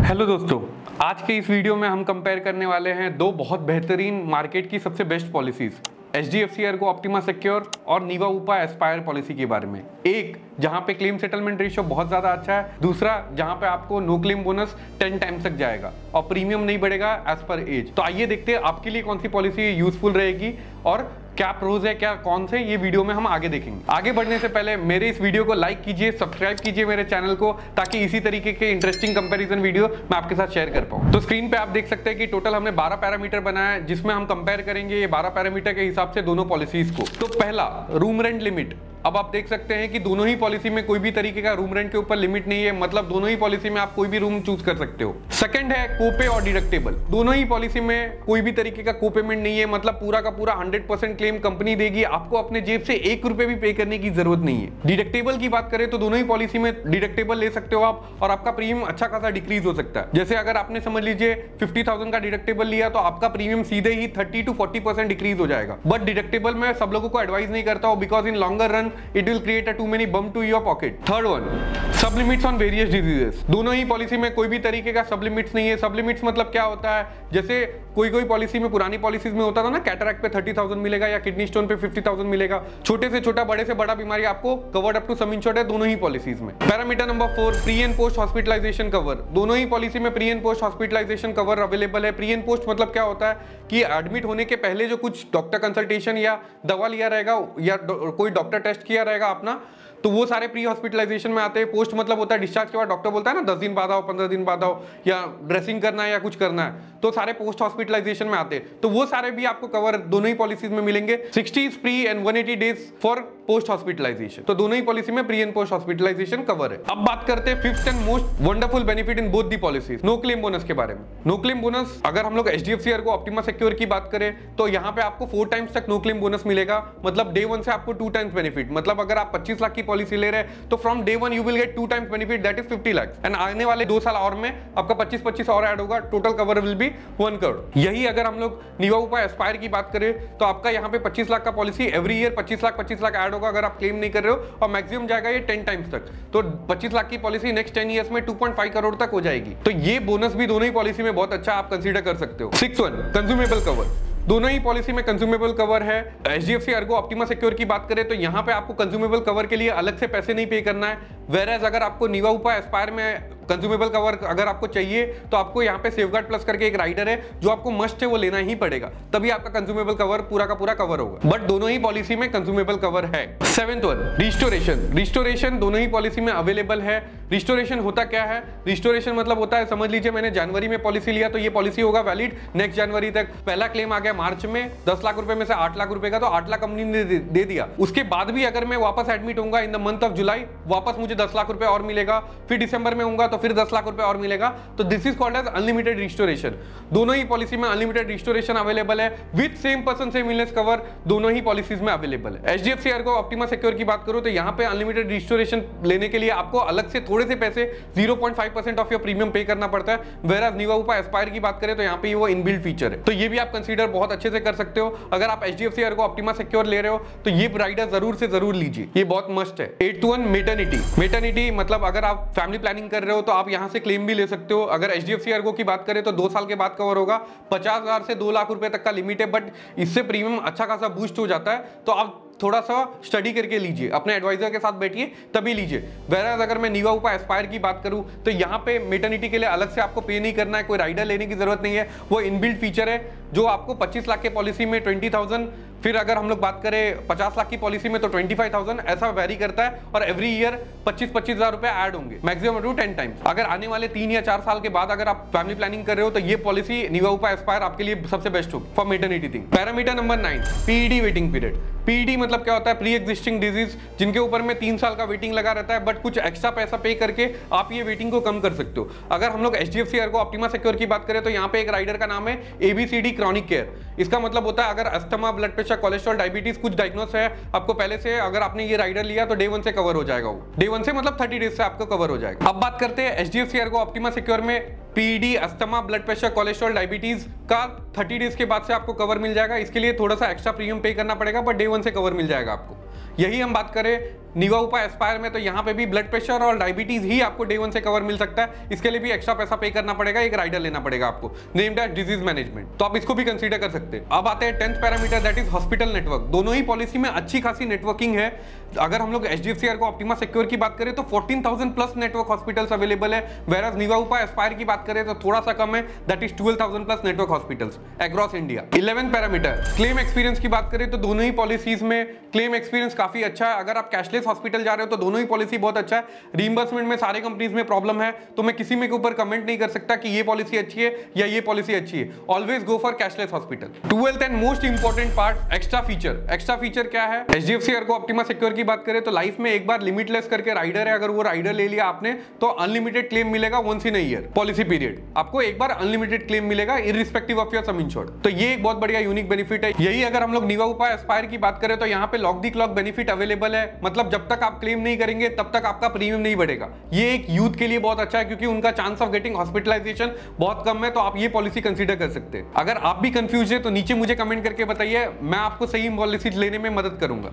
Hello दोस्तों, आज के इस वीडियो में हम कंपेयर करने वाले हैं दो बहुत बेहतरीन मार्केट की सबसे best policies, HDFC ERGO Optima secure और नीवा ऊपा एस्पायर पॉलिसी के बारे में। एक जहां पे क्लेम सेटलमेंट रेशियो बहुत ज्यादा अच्छा है, दूसरा जहां पे आपको नो क्लेम बोनस 10 टाइम्स तक जाएगा और प्रीमियम नहीं बढ़ेगा एज पर एज। तो आइए देखते हैं आपके लिए कौन सी पॉलिसी यूजफुल रहेगी और क्या प्रोज है क्या कौन से, ये वीडियो में हम आगे देखेंगे। आगे बढ़ने से पहले मेरे इस वीडियो को लाइक कीजिए, सब्सक्राइब कीजिए मेरे चैनल को, ताकि इसी तरीके के इंटरेस्टिंग कंपैरिजन वीडियो मैं आपके साथ शेयर कर पाऊं। तो स्क्रीन पे आप देख सकते हैं कि टोटल हमने 12 पैरामीटर बनाया है, जिसमें हम कंपेयर करेंगे ये 12 पैरामीटर के हिसाब से दोनों पॉलिसीज को। तो पहला, रूम रेंट लिमिट। अब आप देख सकते हैं कि दोनों ही पॉलिसी में कोई भी तरीके का रूम रेंट के ऊपर लिमिट नहीं है, मतलब दोनों ही पॉलिसी में आप कोई भी रूम चूज कर सकते हो। सेकंड है कोपे और डिडक्टेबल। दोनों ही पॉलिसी में कोई भी तरीके का कोपेमेंट नहीं है, मतलब पूरा का पूरा 100% क्लेम कंपनी देगी, आपको अपने जेब से 1 रुपए भी पे करने की जरूरत नहीं है। डिडक्टेबल की बात करें तो दोनों ही पॉलिसी में डिडक्टेबल ले सकते हो आप, और आपका प्रीमियम अच्छा खासा डिक्रीज हो सकता है। जैसे अगर आपने समझ लीजिए 50,000 का डिडक्टेबल लिया तो आपका प्रीमियम सीधे ही 30 to 40% डिक्रीज हो जाएगा। बट डिडक्टेबल में सब लोगों को एडवाइस नहीं करता हूं, because in longer run it will create too many bump to your pocket. Third one, सब लिमिट्स ऑन वेरियस डिजीजेस। दोनों ही पॉलिसी में कोई भी तरीके का सब लिमिट्स नहीं है। सब लिमिट्स मतलब क्या होता है, जैसे कोई पॉलिसी में, पुरानी पॉलिसीज में होता था ना, कैटरैक्ट पे 30,000 मिलेगा या किडनी स्टोन पे 50,000 मिलेगा। छोटे से छोटा, बड़े से बड़ा बीमारी आपको covered up to sum insured है दोनों ही पॉलिसीज में। Parameter number 4, pre and post hospitalisation cover. दोनों ही पॉलिसी में pre and post hospitalisation cover available है। प्री एंड पोस्ट मतलब क्या होता है कि एडमिट होने के पहले जो कुछ डॉक्टर कंसल्टेशन या दवा लिया रहेगा या कोई डॉक्टर टेस्ट किया रहेगा अपना, तो वो सारे प्री हॉस्पिटलाइजेशन में आते हैं। पोस्ट मतलब होता है डिस्चार्ज के बाद डॉक्टर बोलता है ना 10 दिन बाद आओ, 15 दिन बाद आओ, या ड्रेसिंग करना है या कुछ करना है, तो सारे पोस्ट हॉस्पिटलाइजेशन में आते हैं। तो वो सारे भी आपको कवर दोनों ही पॉलिसीज में मिलेंगे। 60 pre and 180 days for post hospitalisation. तो दोनों ही पॉलिसी में pre and post hospitalisation cover है। अब बात करते हैं fifth and most wonderful benefit in both the policies, no claim bonus के बारे में। नो क्लेम बोनस, अगर हम लोग HDFC ERGO ऑप्टिमा सिक्योर की बात करें तो यहाँ पे आपको 4 टाइम्स तक नो क्लेम बोनस मिलेगा, मतलब डे 1 से आपको 2 टाइम्स बेनिफिट। मतलब अगर आप 25 लाख की पॉलिसी ले रहे हैं तो from day 1 you will get 2 times benefit, that is 50 lakh. And आने वाले 2 साल और में आपका 25 और ऐड होगा, total cover will be 1 crore. यही अगर हम लोग नीवा ऊपा एस्पायर की बात करें तो आपका यहाँ पे 25 लाख का policy every year 25 lakh add होगा अगर आप क्लेम नहीं कर रहे हो, और मैक्सिमम जाएगा ये 10 टाइम्स तक। तो 25 लाख की पॉलिसी नेक्स्ट 10 ईयर्स में 2.5 करोड़ तक हो जाएगी। तो ये बोनस भी दोनों ही पॉलिसी में बहुत अच्छा आप कंसीडर कर सकते हो। 6 1, कंज्यूमेबल कवर। दोनों ही पॉलिसी में कंज्यूमेबल कवर है। HDFC ERGO ऑप्टिमा सिक्योर की बात करें तो यहाँ पे आपको कंज्यूमेबल कवर के लिए अलग से पैसे नहीं पे करना है, वेरएज अगर आपको नीवा ऊपा एस्पायर में कंज्यूमेबल कवर अगर आपको चाहिए तो आपको यहाँ पे सेफगार्ड प्लस करके एक राइडर है जो आपको मस्ट है, वो लेना ही पड़ेगा, तभी आपका कंज्यूमेबल कवर पूरा का पूरा कवर होगा। बट दोनों ही पॉलिसी में कंज्यूमेबल कवर है। 7th one, restoration. रिस्टोरेशन दोनों ही पॉलिसी में अवेलेबल है। रिस्टोरेशन होता क्या है, रिस्टोरेशन मतलब होता है, समझ लीजिए मैंने जनवरी में पॉलिसी लिया तो ये पॉलिसी होगा वैलिड नेक्स्ट जनवरी तक। पहला क्लेम आ गया मार्च में 10 लाख रुपए में से 8 लाख रुपए का, तो 8 लाख कंपनी ने दे दिया। उसके बाद भी अगर मैं वापस एडमिट होऊंगा in the month of July, वापस मुझे 10 लाख रुपए और मिलेगा, फिर दिसंबर में होऊंगा तो फिर 10 लाख रुपए और मिलेगा। तो this is called as unlimited restoration. दोनों ही पॉलिसी में अनलिमिटेड रिस्टोरेशन अवेलेबल है with same person same illness cover, दोनों ही पॉलिसीज में अवेलेबल है। HDFC ERGO ऑप्टिमा सिक्योर की बात करूं तो यहाँ पे अनलिमिटेड रिस्टोरेशन लेने के लिए आपको अलग से थोड़े से पैसे 0.5% ऑफ योर प्रीमियम पे करना पड़ता है, वेयर नीवा ऊपा एस्पायर की बात करें तो यहाँ पे वो इनबिल्ट फीचर है। तो ये भी आप कंसीडर बहुत अच्छे से कर सकते हो। अगर आप HDFC ERGO ऑप्टिमा सिक्योर ले रहे हो तो ये राइडर जरूर से जरूर लीजिए, ये बहुत मस्ट है। 8th one, maternity. मेटर्निटी मतलब अगर आप फैमिली प्लानिंग कर रहे हो तो आप यहाँ से क्लेम भी ले सकते हो। अगर HDFC ERGO की बात करें तो 2 साल के बाद कवर होगा, 50,000 से 2 लाख रुपए तक का लिमिट है, बट इससे प्रीमियम अच्छा खासा बूस्ट हो जाता है। तो आप थोड़ा सा स्टडी करके लीजिए, अपने एडवाइजर के साथ बैठिए तभी लीजिए। वेराज अगर मैं नीवा ऊपा एस्पायर की बात करूं तो यहाँ पे मेटर्निटी के लिए अलग से आपको पे नहीं करना है, कोई राइडर लेने की जरूरत नहीं है, वो इनबिल्ट फीचर है जो आपको 25 लाख के पॉलिसी में 20,000, फिर अगर हम लोग बात करें 50 लाख की पॉलिसी में तो 25,000, ऐसा वेरी करता है, और एवरी ईयर 25 हज़ार रुपए ऐड होंगे, मैक्सिमम टू 10 टाइम्स। अगर आने वाले 3 या 4 साल के बाद अगर आप फैमिली प्लानिंग कर रहे हो तो ये पॉलिसी नीवा ऊपा एस्पायर आपके लिए सबसे बेस्ट होगी for maternity thing. Parameter number 9, PED waiting period. PED मतलब क्या होता है, प्री एग्जिस्टिंग डिजीज, जिनके ऊपर में 3 साल का वेटिंग लगा रहता है, बट कुछ एक्स्ट्रा पैसा पे करके आप ये वेटिंग को कम कर सकते हो। अगर हम लोग HDFC ERGO ऑप्टिमा सिक्योर की बात करें तो यहाँ पे एक राइडर का नाम है ABCD क्रॉनिक केयर। इसका मतलब होता है अगर asthma, blood pressure, cholesterol, diabetes कुछ डायग्नोस है आपको पहले से, अगर आपने ये राइडर लिया तो डे 1 से कवर हो जाएगा। वो डे 1 से मतलब 30 डेज से आपको कवर हो जाएगा। अब बात करते हैं HDFC ERGO ऑप्टिमा सिक्योर में PED, asthma, blood pressure, cholesterol, diabetes का 30 डेज के बाद से आपको कवर मिल जाएगा। इसके लिए थोड़ा सा एक्स्ट्रा प्रीमियम पे करना पड़ेगा, बट डे 1 से कवर मिल जाएगा आपको। यही हम बात करें नीवा उपा एस्पायर में तो यहाँ पे भी ब्लड प्रेशर और डायबिटीज ही आपको डे 1 से कवर मिल सकता है। इसके लिए भी एक्स्ट्रा पैसा पे करना पड़ेगा, एक राइडर लेना पड़ेगा आपको, नेम्ड एज डिजीज मैनेजमेंट। तो आप इसको भी कंसीडर कर सकते हैं। अब आते हैं 10th parameter, that is hospital network. दोनों ही पॉलिसी में अच्छी खासी नेटवर्किंग है। अगर हम लोग HDFC को ऑप्टिमा सिक्योर की बात करें तो 14,000 प्लस नेटवर्क हॉस्पिटल्स अवेलेबल है, वेराज नीवा उपा एस्पायर की बात करें तो थोड़ा सा कम है, that is 12,000 plus network hospitals across India. 11th parameter, claim experience की बात करें तो दोनों ही पॉलिसीज में क्लेम एक्सपीरियंस काफी अच्छा है। अगर आप कैशलेस हॉस्पिटल जा रहे हो तो दोनों ही पॉलिसी बहुत अच्छा है। रीइंबर्समेंट में सारे कंपनीज में प्रॉब्लम है, तो मैं किसी में के ऊपर कमेंट नहीं कर सकता कि ये पॉलिसी अच्छी है या ये पॉलिसी अच्छी है। Always go for cashless hospital. 12th and most important part, extra feature. Extra feature क्या है? HDFC को ऑप्टिमा सिक्योर की बात करें तो लाइफ में एक बार लिमिटलेस करके राइडर है, अगर वो राइडर ले लिया आपने तो अनलिमिटेड क्लेम मिलेगा once in a year policy period. आपको एक बार अनलिमिटेड क्लेम मिलेगा irrespective of your sum insured. तो ये एक बहुत बढ़िया यूनिक बेनिफिट है। यही अगर हम लोग नीवा उपा एस्पायर की बात करें तो यहाँ पे लॉक दी क्लॉक बेनिफिट अवेलेबल है, मतलब जब तक आप क्लेम नहीं करेंगे तब तक आपका प्रीमियम नहीं बढ़ेगा। ये एक यूथ के लिए बहुत अच्छा है क्योंकि उनका चांस ऑफ गेटिंग हॉस्पिटलाइजेशन बहुत कम है, तो आप ये पॉलिसी कंसीडर कर सकते हैं। अगर आप भी कंफ्यूज है तो नीचे मुझे कमेंट करके बताइए, मैं आपको सही पॉलिसी लेने में मदद करूंगा।